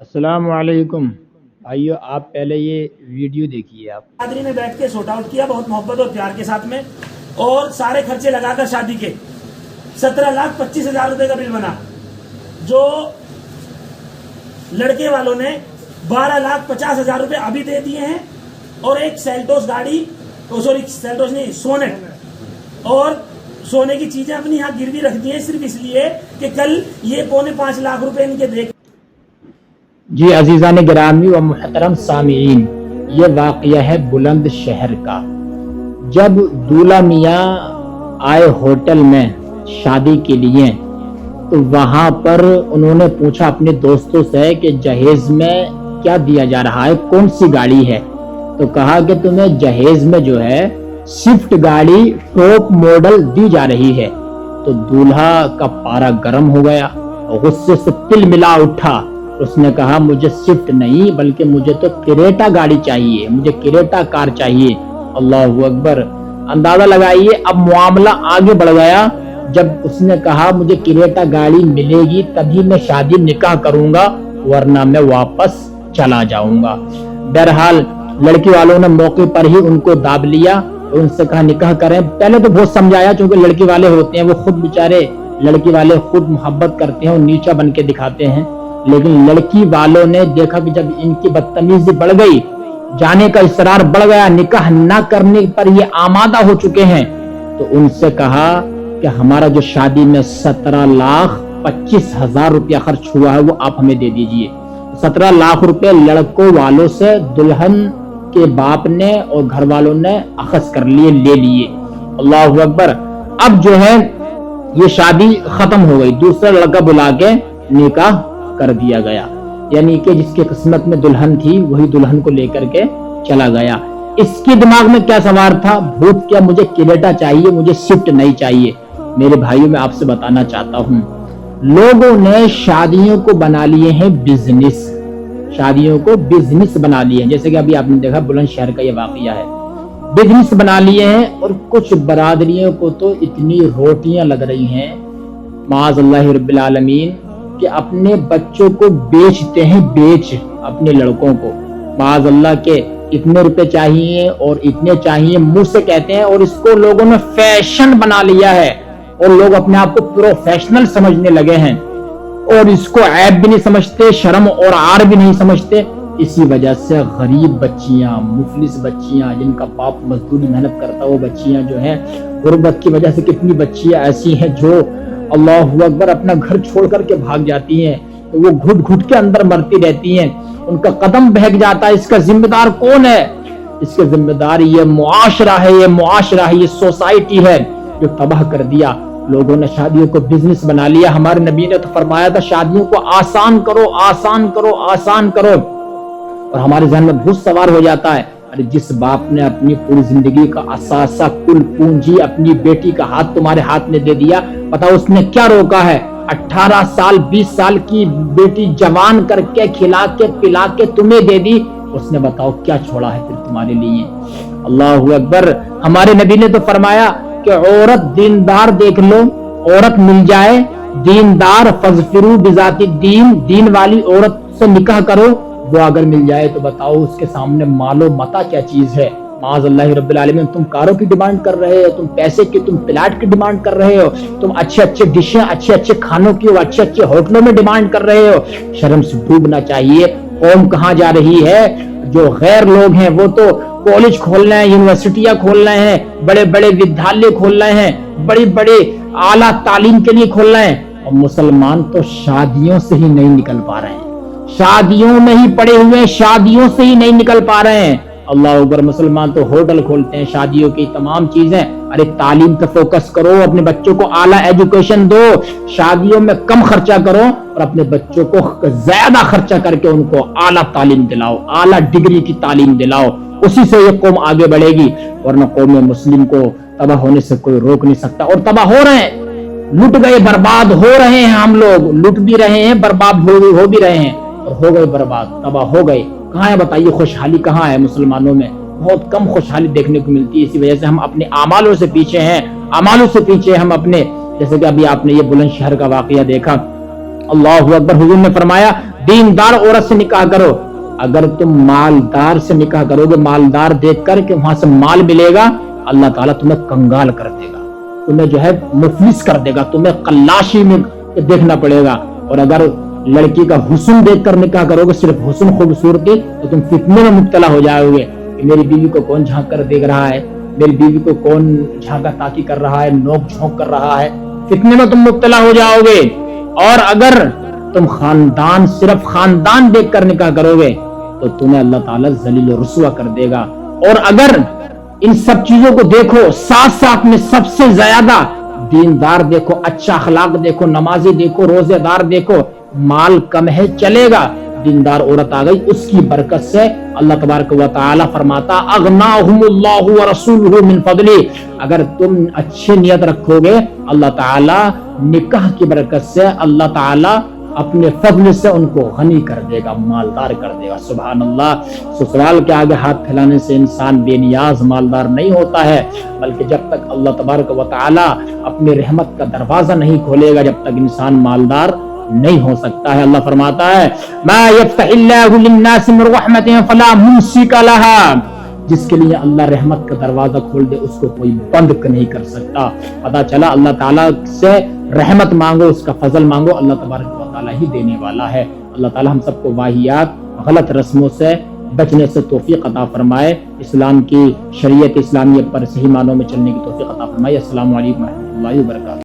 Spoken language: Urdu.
السلام علیکم بھائیو، آپ پہلے یہ ویڈیو دیکھیے. آپ قادری نے بیٹھ کے سوٹ آؤٹ کیا بہت محبت اور پیار کے ساتھ میں، اور سارے خرچے لگا کر شادی کے 17,25,000 روپے کا بل بنا، جو لڑکے والوں نے 12,50,000 روپے ابھی دے دیے ہیں، اور ایک سیلٹوس گاڑی، سیلٹوس نہیں، سونٹ، اور سونے کی چیزیں اپنی یہاں گروی رکھ دی ہیں صرف اس لیے کہ کل یہ 4.5 لاکھ روپے ان کے دیکھ. جی عزیزان گرامی و محترم سامعین، یہ واقعہ ہے بلند شہر کا. جب دولہا میاں آئے ہوٹل میں شادی کے لیے تو وہاں پر انہوں نے پوچھا اپنے دوستوں سے کہ جہیز میں کیا دیا جا رہا ہے، کون سی گاڑی ہے. تو کہا کہ تمہیں جہیز میں جو ہے سوئفٹ گاڑی ٹاپ ماڈل دی جا رہی ہے. تو دولہا کا پارا گرم ہو گیا، غصے سے تل ملا اٹھا. اس نے کہا مجھے سوئفٹ نہیں بلکہ مجھے تو کریٹا گاڑی چاہیے، مجھے کریٹا کار چاہیے. اللہ اکبر. اندازہ لگائیے اب معاملہ آگے بڑھ گیا. جب اس نے کہا مجھے کریٹا گاڑی ملے گی تبھی میں شادی نکاح کروں گا ورنہ میں واپس چلا جاؤں گا. بہرحال لڑکی والوں نے موقع پر ہی ان کو داب لیا اور ان سے کہا نکاح کریں. پہلے تو بہت سمجھایا چونکہ لڑکی والے ہوتے ہیں وہ خود بیچارے لڑکی والے خود محبت کرتے ہیں اور نیچا بن کے دکھاتے ہیں، لیکن لڑکی والوں نے دیکھا کہ جب ان کی بدتمیزی بڑھ گئی، جانے کا اصرار بڑھ گیا، نکاح نہ کرنے پر یہ آمادہ ہو چکے ہیں، تو ان سے کہا کہ ہمارا جو شادی میں 17,25,000 روپیہ خرچ ہوا ہے وہ آپ ہمیں دے دیجئے. 17 لاکھ روپے لڑکوں والوں سے دلہن کے باپ نے اور گھر والوں نے اخذ کر لیے، لے لیے. اللہ اکبر. اب جو ہے یہ شادی ختم ہو گئی، دوسرا لڑکا بلا کے نکاح کر دیا گیا. یعنی کہ جس کی قسمت میں دلہن تھی وہی دلہن کو لے کر کے چلا گیا. اس کے دماغ میں کیا سوار تھا؟ بھوت کیا مجھے کریٹا چاہیے، مجھے سوئفٹ نہیں چاہیے. میرے بھائیوں میں آپ سے بتانا چاہتا ہوں، لوگوں نے شادیوں کو بنا لیے ہیں بزنس، شادیوں کو بزنس بنا لیے ہیں. جیسے کہ ابھی آپ نے دیکھا بلند شہر کا یہ واقعہ ہے، بزنس بنا لیے ہیں. اور کچھ برادریوں کو تو اتنی روٹیاں لگ رہی ہیں معاذ اللہ رب العالمین کہ اپنے بچوں کو بیچتے ہیں، بیچ اپنے لڑکوں کو معاذ اللہ کے اتنے روپے چاہیے اور اتنے چاہیے منہ سے کہتے ہیں، اور اس کو لوگوں نے فیشن بنا لیا ہے اور لوگ اپنے آپ کو پروفیشنل سمجھنے لگے ہیں اور اس کو عیب بھی نہیں سمجھتے، شرم اور عار بھی نہیں سمجھتے. اسی وجہ سے غریب بچیاں، مفلس بچیاں جن کا باپ مزدوری محنت کرتا وہ بچیاں جو ہیں، غربت کی وجہ سے کتنی بچیاں ایسی ہیں جو اللہ اکبر اپنا گھر چھوڑ کر کے بھاگ جاتی ہیں، وہ گھٹ گھٹ کے اندر مرتی رہتی ہیں، ان کا قدم بہک جاتا ہے. اس کا ذمہ دار کون ہے؟ اس کے ذمہ دار یہ معاشرہ ہے، یہ معاشرہ ہے، یہ سوسائٹی ہے جو تباہ کر دیا. لوگوں نے شادیوں کو بزنس بنا لیا. ہمارے نبی نے تو فرمایا تھا شادیوں کو آسان کرو، آسان کرو، آسان کرو. اور ہمارے ذہن میں بہت سوار ہو جاتا ہے، ارے جس باپ نے اپنی پوری زندگی کا اثاثہ کل پونجی اپنی بیٹی کا ہاتھ تمہارے ہاتھ میں دے دیا، پتا اس نے کیا روکا ہے؟ 18 سال 20 سال کی بیٹی جوان کر کے کھلا کے پلا کے تمہیں دے دی، اس نے بتاؤ کیا چھوڑا ہے پھر تمہارے لیے. اللہ اکبر. ہمارے نبی نے تو فرمایا کہ عورت دیندار دیکھ لو، عورت مل جائے دیندار، فظفروا بذات الدین، دین والی عورت سے نکاح کرو. وہ اگر مل جائے تو بتاؤ اس کے سامنے مال و متاع کیا چیز ہے. معاذ اللہ رب العالمین. تم کاروں کی ڈیمانڈ کر رہے ہو، تم پیسے کی، تم پلاٹ کی ڈیمانڈ کر رہے ہو، تم اچھے اچھے ڈشیں، اچھے اچھے کھانوں کی، اچھے اچھے ہوٹلوں میں ڈیمانڈ کر رہے ہو. شرم سے ڈوبنا چاہیے. قوم کہاں جا رہی ہے؟ جو غیر لوگ ہیں وہ تو کالج کھول رہے ہیں، یونیورسٹیاں کھول رہے ہیں، بڑے بڑے ودیالیہ کھول رہے ہیں، بڑی بڑی اعلیٰ تعلیم کے لیے کھول رہے ہیں، اور مسلمان تو شادیوں سے ہی نہیں نکل پا رہے ہیں، شادیوں میں ہی پڑے ہوئے ہیں، شادیوں سے ہی نہیں نکل پا رہے ہیں. اللہ اکبر. مسلمان تو ہوٹل کھولتے ہیں، شادیوں کی تمام چیزیں. ارے تعلیم پہ فوکس کرو، اپنے بچوں کو اعلیٰ ایجوکیشن دو، شادیوں میں کم خرچہ کرو اور اپنے بچوں کو زیادہ خرچہ کر کے ان کو اعلیٰ تعلیم دلاؤ، اعلیٰ ڈگری کی تعلیم دلاؤ. اسی سے یہ قوم آگے بڑھے گی، ورنہ قوم مسلم کو تباہ ہونے سے کوئی روک نہیں سکتا. اور تباہ ہو رہے ہیں، لٹ گئے، برباد ہو رہے ہیں. ہم لوگ لٹ بھی رہے ہیں، برباد ہو بھی رہے ہیں، اور ہو گئے برباد، تباہ ہو گئے. کہاں ہے بتائیے خوشحالی؟ کہاں ہے مسلمانوں میں؟ بہت کم خوشحالی دیکھنے کو ملتی ہے. اسی وجہ سے ہم اپنے اعمالوں سے پیچھے ہیں، اعمالوں سے پیچھے ہم اپنے. جیسے کہ ابھی آپ نے یہ بلند شہر کا واقعہ دیکھا، اللہ اکبر. حضور نے فرمایا دیندار عورت سے نکاح کرو. اگر تم مالدار سے نکاح کرو گے, مالدار دیکھ کر کہ وہاں سے مال ملے گا, اللہ تعالیٰ تمہیں کنگال کر دے گا, تمہیں جو ہے مفلس کر دے گا, تمہیں قلاشی میں دیکھنا پڑے گا. اور اگر لڑکی کا حسن دیکھ کر نکاح کرو گے, صرف حسن خوبصورتی, تو تم فتنے میں مبتلا ہو جاؤ گے کہ میری بیوی کو کون جھانک کر دیکھ رہا ہے, میری بیوی کو کون جھانکا تاکی کر رہا ہے, نوک جھونک کر رہا ہے, فتنے میں تم مبتلا ہو جاؤ گے. اور اگر تم خاندان, صرف خاندان دیکھ کر نکاح کرو گے تو تمہیں اللہ تعالیٰ ذلیل و رسوا کر دے گا. اور اگر ان سب چیزوں کو دیکھو, ساتھ ساتھ میں سب سے زیادہ دیندار دیکھو, اچھا اخلاق دیکھو, نمازی دیکھو, روزے دار دیکھو, مال کم ہے چلے گا, دیندار عورت آ گئی, اس کی برکت سے اللہ تبارک و تعالی فرماتا اغناہم اللہ ورسولہ من فضلہ. اگر تم اچھی نیت رکھو گے, اللہ تعالی نکاح کی برکت سے اللہ تعالی اپنے فضل سے ان کو غنی کر دے گا, مالدار کر دے گا. سبحان اللہ. سسرال کے آگے ہاتھ پھیلانے سے انسان بے نیاز مالدار نہیں ہوتا ہے, بلکہ جب تک اللہ تبارک و تعالی اپنی رحمت کا دروازہ نہیں کھولے گا, جب تک انسان مالدار نہیں ہو سکتا ہے. اللہ فرماتا ہے ما یفتح اللہ للناس من رحمت فلا ممسک لها, جس کے لیے اللہ رحمت کا دروازہ کھول دے اس کو کوئی بند نہیں کر سکتا. پتا چلا اللہ تعالیٰ سے رحمت مانگو, اس کا فضل مانگو, اللہ تبارک و تعالیٰ ہی دینے والا ہے. اللہ تعالیٰ ہم سب کو واہیات, غلط رسموں سے بچنے سے توفیق عطا فرمائے, اسلام کی شریعت اسلامیہ پر صحیح معنوں میں چلنے کی توفیق عطا فرمائے. السلام علیکم و رحمۃ اللہ وبرکاتہ.